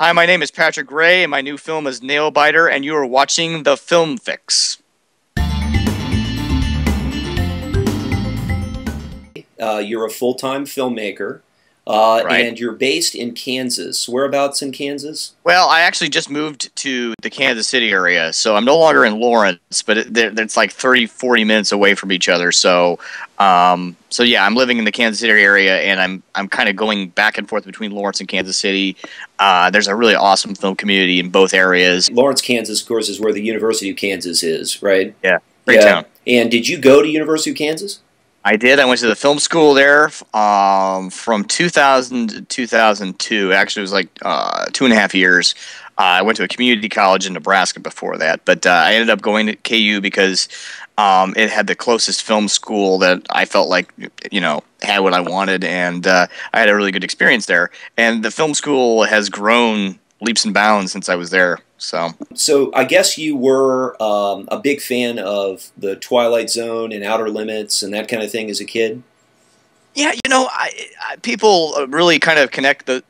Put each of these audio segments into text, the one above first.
Hi, my name is Patrick Rea, and my new film is NAILBITER, and you are watching The Film Fix. You're a full-time filmmaker, Right. and you're based in Kansas. Whereabouts in Kansas? Well, I actually just moved to the Kansas City area, so I'm no longer in Lawrence, but it's like 30, 40 minutes away from each other. So yeah, I'm living in the Kansas City area, and I'm kind of going back and forth between Lawrence and Kansas City. There's a really awesome film community in both areas. Lawrence, Kansas, of course, is where the University of Kansas is, right? Yeah, great Yeah. town. And did you go to University of Kansas? I did. I went to the film school there from 2000 to 2002. Actually, it was like 2.5 years. I went to a community college in Nebraska before that, but I ended up going to KU because it had the closest film school that I felt like, had what I wanted, and I had a really good experience there. And the film school has grown leaps and bounds since I was there. So I guess you were a big fan of the Twilight Zone and Outer Limits and that kind of thing as a kid? Yeah, people really kind of connect the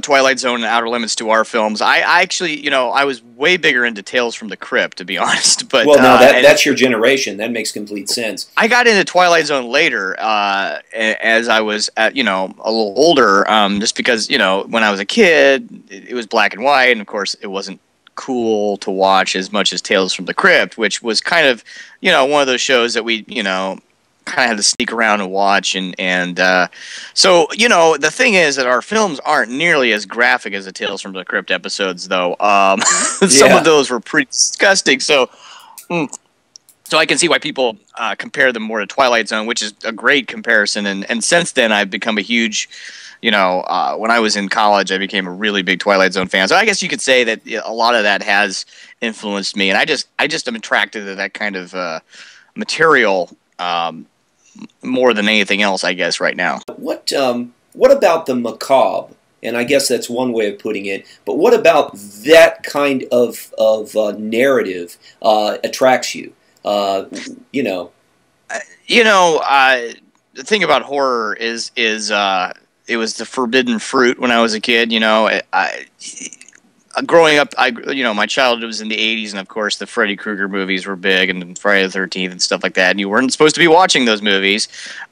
Twilight Zone and Outer Limits to our films. I actually, I was way bigger into Tales from the Crypt, to be honest. But well, no, that's your generation. That makes complete sense. I got into Twilight Zone later, as I was, a little older, just because, when I was a kid, it was black and white, and of course, it wasn't cool to watch as much as Tales from the Crypt, which was kind of, one of those shows that we, kind of had to sneak around and watch, so the thing is that our films aren't nearly as graphic as the Tales from the Crypt episodes, though. Some of those were pretty disgusting, so I can see why people compare them more to Twilight Zone, which is a great comparison, and since then I've become a huge, when I was in college, I became a really big Twilight Zone fan, so I guess you could say that a lot of that has influenced me, and I just am attracted to that kind of material more than anything else, I guess, right now. What about the macabre? And I guess that's one way of putting it. But what about that kind of narrative attracts you? The thing about horror is it was the forbidden fruit when I was a kid. Growing up, my childhood was in the 80s, and of course the Freddy Krueger movies were big, and Friday the 13th and stuff like that, and you weren't supposed to be watching those movies.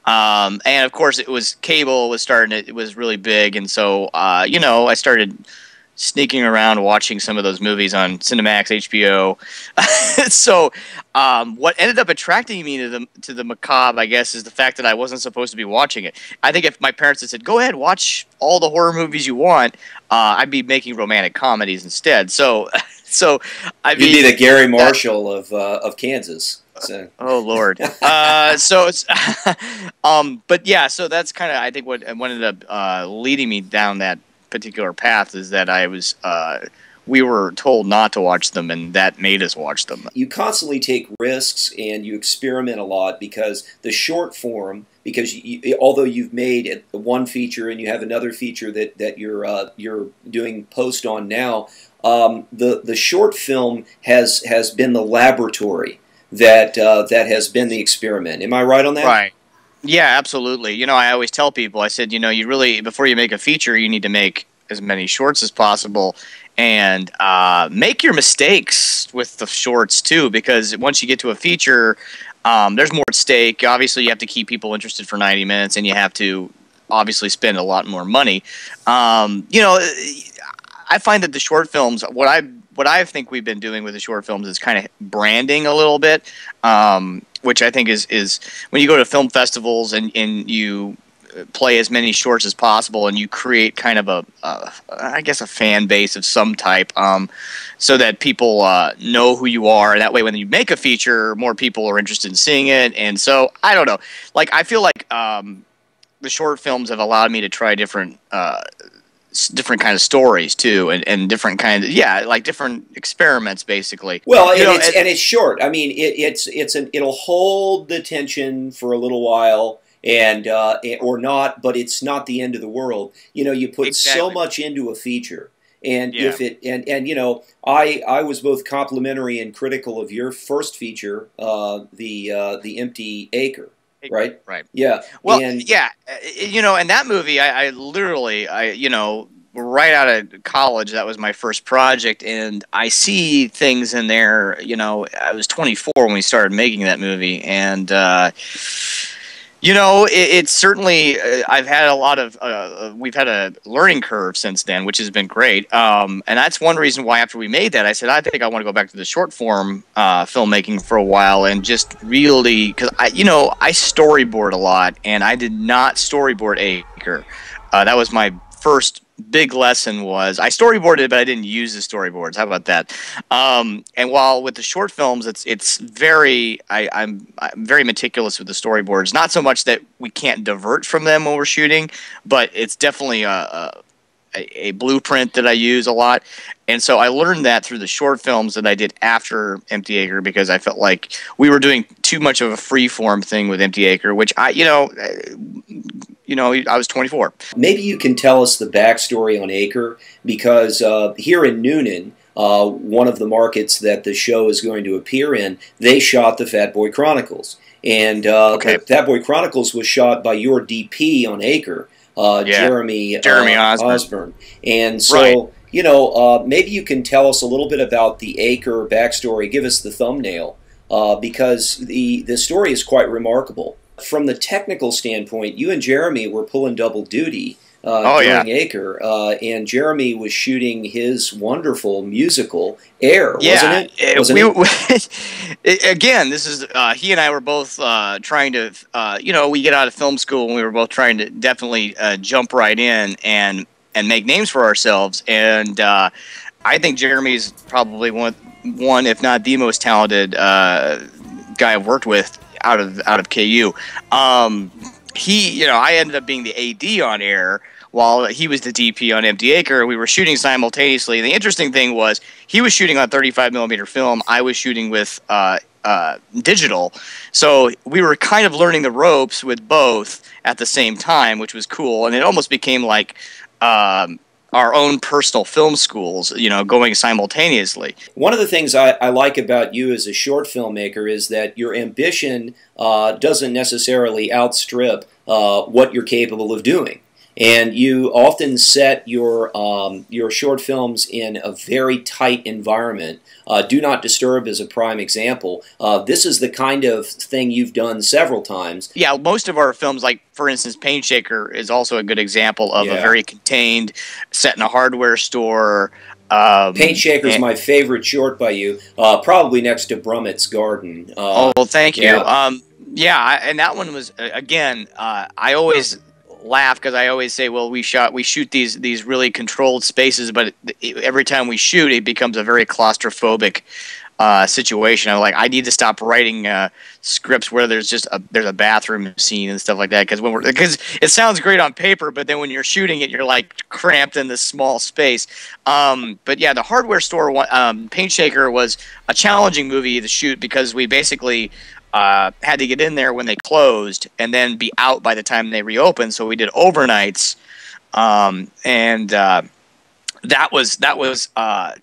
And of course it was cable was starting, it was really big, and so, I started sneaking around watching some of those movies on Cinemax, HBO. So what ended up attracting me to the macabre, I guess, is the fact that I wasn't supposed to be watching it. I think if my parents had said, go ahead, watch all the horror movies you want, I'd be making romantic comedies instead. So I mean, you'd be the Gary Marshall of Kansas. So. Oh Lord. But yeah, so that's kind of, I think, what ended up leading me down that particular path, is that we were told not to watch them, and that made us watch them. You constantly take risks and you experiment a lot, because the short form, because although you've made one feature and you have another feature that you're doing post on now, the short film has been the laboratory that has been the experiment. Am I right on that? Right. Yeah, absolutely. I always tell people, I said, you really, before you make a feature, you need to make as many shorts as possible, and make your mistakes with the shorts too, because once you get to a feature, there's more at stake. Obviously, you have to keep people interested for 90 minutes, and you have to obviously spend a lot more money. I find that the short films, what I think we've been doing with the short films is kind of branding a little bit, which I think is when you go to film festivals and you play as many shorts as possible, and you create kind of I guess a fan base of some type, so that people know who you are, and that way when you make a feature, more people are interested in seeing it. And so I don't know, I feel like the short films have allowed me to try different kind of stories too, and different kind of, different experiments, basically. Well, and it's short. I mean, it'll hold the tension for a little while, and or not, but it's not the end of the world. You put so much into a feature, and if it I was both complimentary and critical of your first feature, the Empty Acre. Right. Right. Yeah. Well, and that movie, I literally, right out of college. That was my first project, and I see things in there. You know, I was 24 when we started making that movie, and you know, it's certainly. I've had a lot of. We've had a learning curve since then, which has been great. And that's one reason why after we made that, I said I think I want to go back to the short form filmmaking for a while and just really because you know, I storyboard a lot, and I did not storyboard Acre. That was my first big lesson. Was I storyboarded, but I didn't use the storyboards. How about that? And while with the short films, it's very I'm very meticulous with the storyboards. Not so much that we can't divert from them when we're shooting, but it's definitely a blueprint that I use a lot. And so I learned that through the short films that I did after Empty Acre, because I felt like we were doing too much of a free form thing with Empty Acre, which I was 24. Maybe you can tell us the backstory on Acre, because here in Noonan, one of the markets that the show is going to appear in, they shot the Fat Boy Chronicles. And the Fat Boy Chronicles was shot by your DP on Acre, Jeremy Osborne. And so, right. You know, maybe you can tell us a little bit about the Acre backstory. Give us the thumbnail, because the story is quite remarkable. From the technical standpoint, you and Jeremy were pulling double duty during Acre, and Jeremy was shooting his wonderful musical Air, wasn't it? Again, this is he and I were both trying to, you know, we get out of film school and we were both trying to definitely jump right in and make names for ourselves. And I think Jeremy's probably one, if not the most talented guy I've worked with out of KU. You know, I ended up being the AD on Air while he was the DP on Empty Acre. We were shooting simultaneously. The interesting thing was he was shooting on 35mm film. I was shooting with digital. So we were kind of learning the ropes with both at the same time, which was cool. And it almost became like our own personal film schools, you know, going simultaneously. One of the things I like about you as a short filmmaker is that your ambition doesn't necessarily outstrip what you're capable of doing. And you often set your short films in a very tight environment. Do Not Disturb is a prime example. This is the kind of thing you've done several times. Yeah, most of our films, like for instance, Paint Shaker is also a good example of a very contained, set in a hardware store. Paint Shaker is my favorite short by you, probably next to Brummett's Garden. Oh, well, thank you. And that one was again. I always laugh because I always say, well, we shoot these really controlled spaces, but every time we shoot, it becomes a very claustrophobic situation. I'm like, I need to stop writing scripts where there's a bathroom scene and stuff like that, because it sounds great on paper, but then when you're shooting it, you're like cramped in this small space. But yeah, the hardware store Paint Shaker was a challenging movie to shoot because we basically had to get in there when they closed and then be out by the time they reopened. So we did overnights, and that was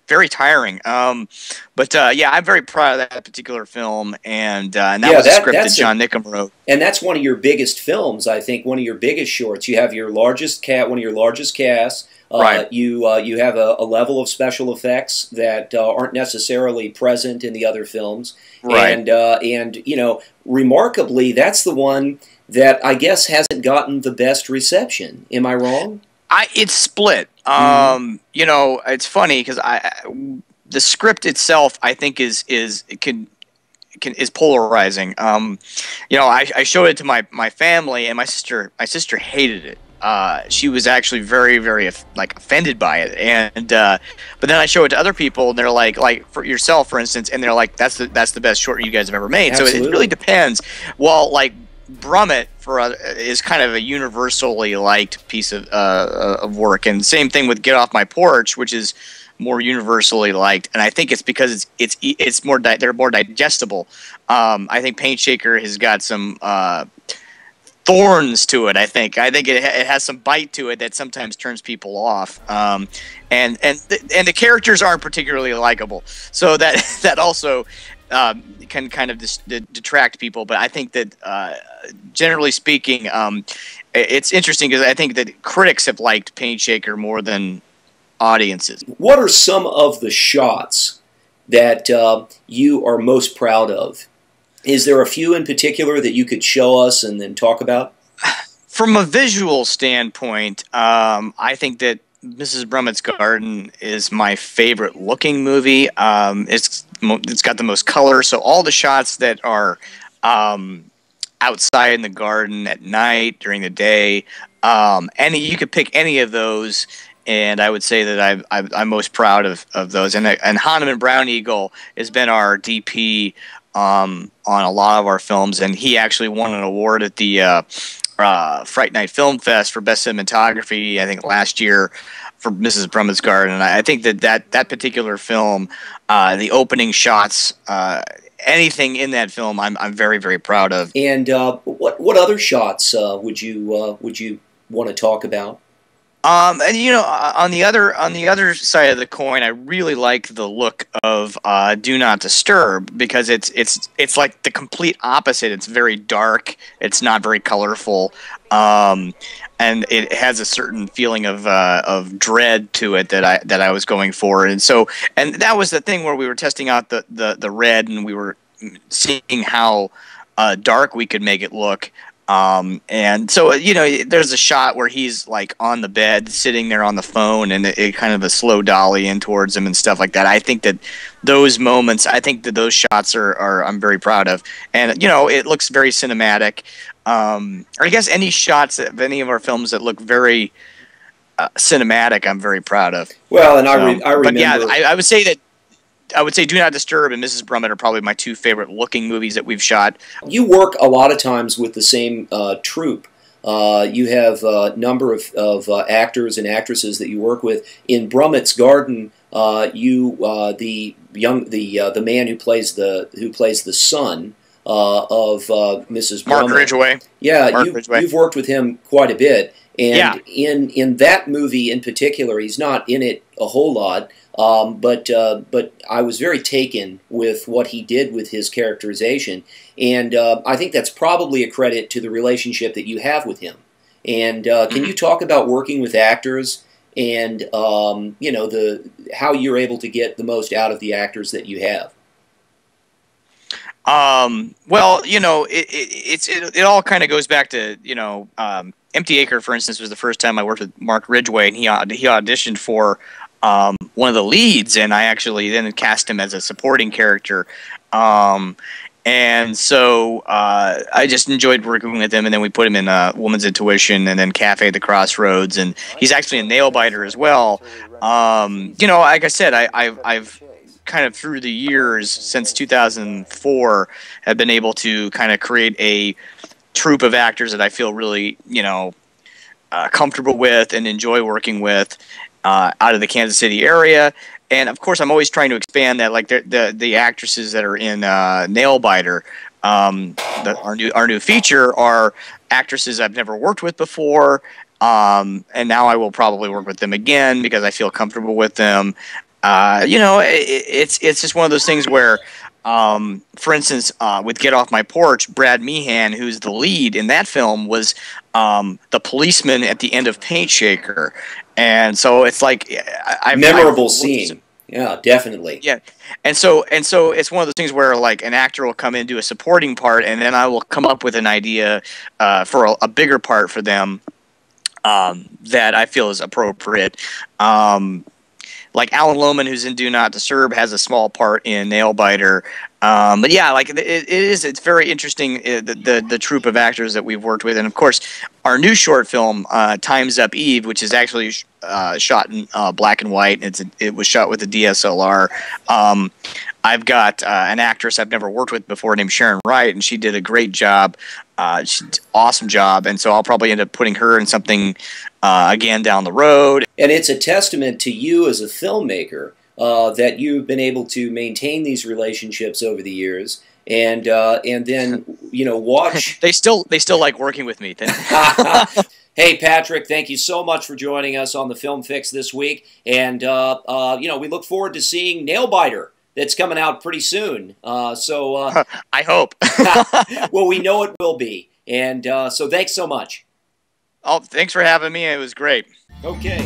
very tiring. But yeah, I'm very proud of that particular film, and that was a script that John Nickham wrote. And that's one of your biggest films, I think. One of your biggest shorts. You have your largest one of your largest casts. Right. You have a level of special effects that aren't necessarily present in the other films. Right. And you know, remarkably, that's the one that I guess hasn't gotten the best reception. Am I wrong? It's split. You know, it's funny because the script itself, I think, is polarizing. You know, I showed it to my family, and my sister hated it. She was actually very, very offended by it, and but then I show it to other people, and they're like for yourself, for instance, and they're like, that's the best short you guys have ever made. Absolutely. So it really depends. Well, like Brummett is kind of a universally liked piece of work, and same thing with Get Off My Porch, which is more universally liked, and I think it's because it's more they're more digestible. I think Paint Shaker has got some thorns to it. I think it has some bite to it that sometimes turns people off, and the characters aren't particularly likable, so that also can kind of detract people. But I think that generally speaking, it's interesting because I think that critics have liked Paint Shaker more than audiences. What are some of the shots that you are most proud of? Is there a few in particular that you could show us and then talk about? From a visual standpoint, I think that Mrs. Brummett's Garden is my favorite looking movie. It's got the most color, so all the shots that are outside in the garden at night, during the day, you could pick any of those, and I would say that I'm most proud of those. And Hahnemann Brown Eagle has been our DP on a lot of our films, and he actually won an award at the Fright Night Film Fest for Best Cinematography, I think last year, for Mrs. Brummett's Garden. And I think that particular film, the opening shots, anything in that film, I'm very, very proud of. And what other shots would you want to talk about? And you know, on the other side of the coin, I really like the look of Do Not Disturb, because it's like the complete opposite. It's very dark. It's not very colorful, and it has a certain feeling of dread to it that I was going for. And that was the thing where we were testing out the red, and we were seeing how dark we could make it look. And so, you know, there's a shot where he's like on the bed, sitting there on the phone, and it kind of a slow dolly in towards him and stuff like that. I think that those moments, those shots are I'm very proud of. And, you know, it looks very cinematic. I guess any shots of any of our films that look very cinematic, I'm very proud of. Well, and I remember. But yeah, I would say Do Not Disturb and Mrs. Brummett are probably my two favorite looking movies that we've shot. You work a lot of times with the same troupe. You have a number of actors and actresses that you work with. In Brummett's Garden, the man who plays the son of Mrs. Brummett. Mark Ridgway. Yeah, you've worked with him quite a bit. And in that movie in particular, he's not in it a whole lot. But I was very taken with what he did with his characterization, and I think that's probably a credit to the relationship that you have with him. And can you talk about working with actors and you know, how you're able to get the most out of the actors that you have? Well, you know, it all kind of goes back to, you know, Empty Acre, for instance, was the first time I worked with Mark Ridgway, and he auditioned for one of the leads, and I actually then cast him as a supporting character. And so I just enjoyed working with him, and then we put him in Woman's Intuition, and then Cafe at the Crossroads, and he's actually a Nailbiter as well. You know, like I said, I've kind of through the years since 2004 have been able to kind of create a troupe of actors that I feel really, you know, comfortable with and enjoy working with out of the Kansas City area. And of course, I'm always trying to expand that. Like the actresses that are in Nailbiter, our new feature, are actresses I've never worked with before, and now I will probably work with them again because I feel comfortable with them. You know, it's just one of those things where, for instance, with Get Off My Porch, Brad Meehan, who's the lead in that film, was the policeman at the end of Paint Shaker. And so it's like memorable scene. Yeah, definitely. Yeah, and so it's one of those things where like an actor will come in, do a supporting part, and then I will come up with an idea for a bigger part for them that I feel is appropriate. Like Alan Lohman, who's in Do Not Disturb, has a small part in Nailbiter. But yeah, like it's very interesting, the troupe of actors that we've worked with. And of course, our new short film, Time's Up Eve, which is actually shot in black and white. It was shot with a DSLR. I've got an actress I've never worked with before named Sharon Wright, and she did a great job. She did an awesome job. And so I'll probably end up putting her in something again down the road. And it's a testament to you as a filmmaker that you've been able to maintain these relationships over the years, and then, you know, watch. They still like working with me. Hey, Patrick, thank you so much for joining us on the Film Fix this week, and you know, we look forward to seeing Nailbiter. That's coming out pretty soon. I hope. Well, we know it will be, and so thanks so much. Oh, thanks for having me. It was great. Okay.